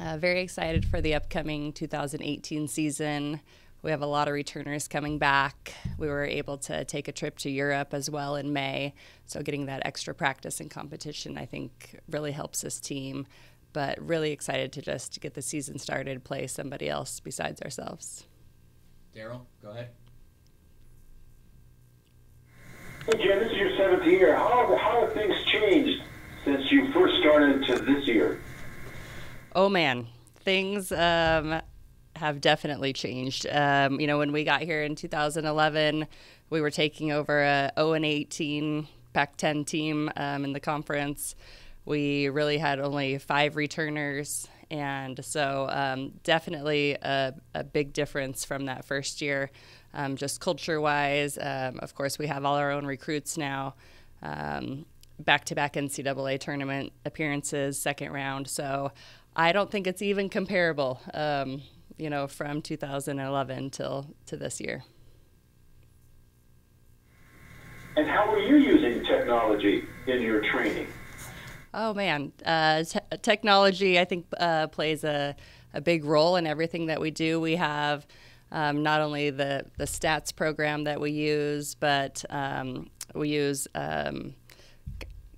Very excited for the upcoming 2018 season. We have a lot of returners coming back. We were able to take a trip to Europe as well in May, so getting that extra practice and competition I think really helps this team. But really excited to just get the season started, play somebody else besides ourselves. Daryl, go ahead. Hey Jen, this is your 7th year. How have things changed since you first started to this year? Oh man, things have definitely changed. When we got here in 2011, we were taking over a 0-18 Pac-10 team in the conference. We really had only 5 returners, and so definitely a big difference from that first year. Just culture-wise, of course, we have all our own recruits now. Back-to-back NCAA tournament appearances, second round. So I don't think it's even comparable, from 2011 to this year. And how are you using technology in your training? Oh man, technology I think plays a big role in everything that we do. We have not only the stats program that we use, but we use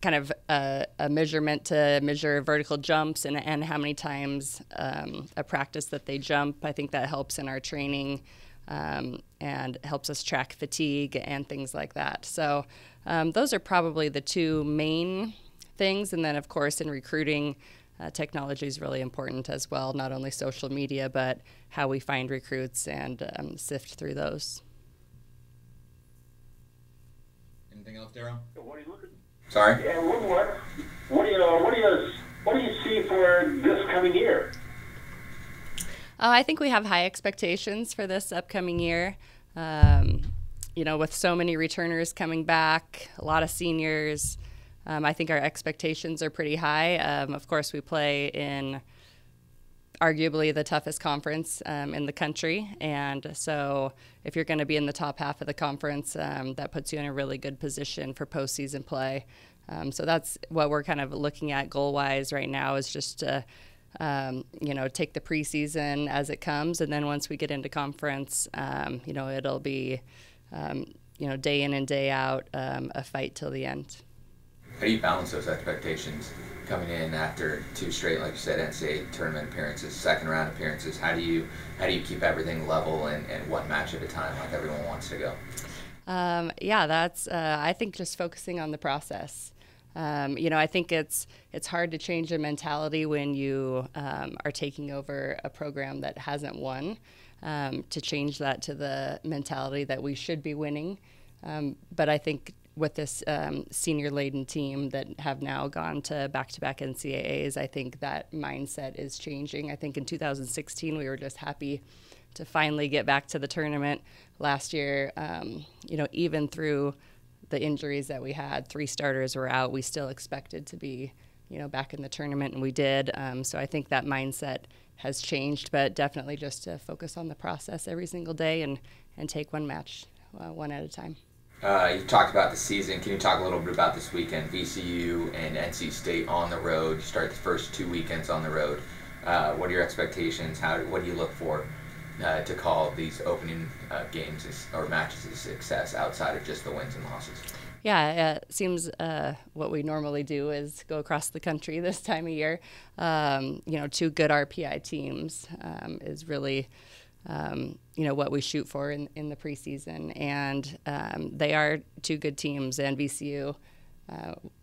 kind of a measurement to measure vertical jumps and how many times a practice that they jump. I think that helps in our training and helps us track fatigue and things like that. So those are probably the 2 main things. And then, of course, in recruiting, technology is really important as well, not only social media, but how we find recruits and sift through those. Anything else, Daryl? What are you looking? Sorry? And one more. What do you see for this coming year? I think we have high expectations for this upcoming year. With so many returners coming back, a lot of seniors, I think our expectations are pretty high. Of course, we play in arguably the toughest conference in the country, and so if you're going to be in the top half of the conference, that puts you in a really good position for postseason play. So that's what we're kind of looking at goal-wise right now, is just to take the preseason as it comes, and then once we get into conference, it'll be day in and day out, a fight till the end. How do you balance those expectations coming in after 2 straight, like you said, NCAA tournament appearances, second round appearances? How do you keep everything level and one match at a time, like everyone wants to go? That's I think just focusing on the process. I think it's hard to change a mentality when you are taking over a program that hasn't won, to change that to the mentality that we should be winning. But I think with this senior-laden team that have now gone to back-to-back NCAAs, I think that mindset is changing. I think in 2016 we were just happy to finally get back to the tournament. Last year, even through the injuries that we had, 3 starters were out, we still expected to be back in the tournament, and we did. So I think that mindset has changed, but definitely just to focus on the process every single day and take one match one at a time. You talked about the season. Can you talk a little bit about this weekend? VCU and NC State on the road. You start the first 2 weekends on the road. What are your expectations? What do you look for to call these opening games or matches a success outside of just the wins and losses? Yeah, it seems what we normally do is go across the country this time of year. 2 good RPI teams is really what we shoot for in the preseason. And they are 2 good teams, and VCU,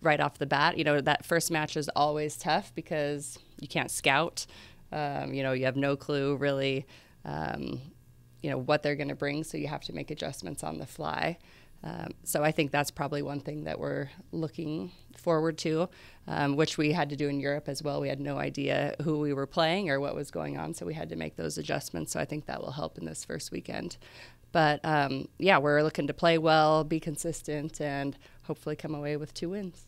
right off the bat, that first match is always tough because you can't scout. You have no clue really, what they're going to bring, so you have to make adjustments on the fly. So I think that's probably one thing that we're looking forward to, which we had to do in Europe as well. We had no idea who we were playing or what was going on, so we had to make those adjustments. So I think that will help in this first weekend. But, we're looking to play well, be consistent, and hopefully come away with 2 wins.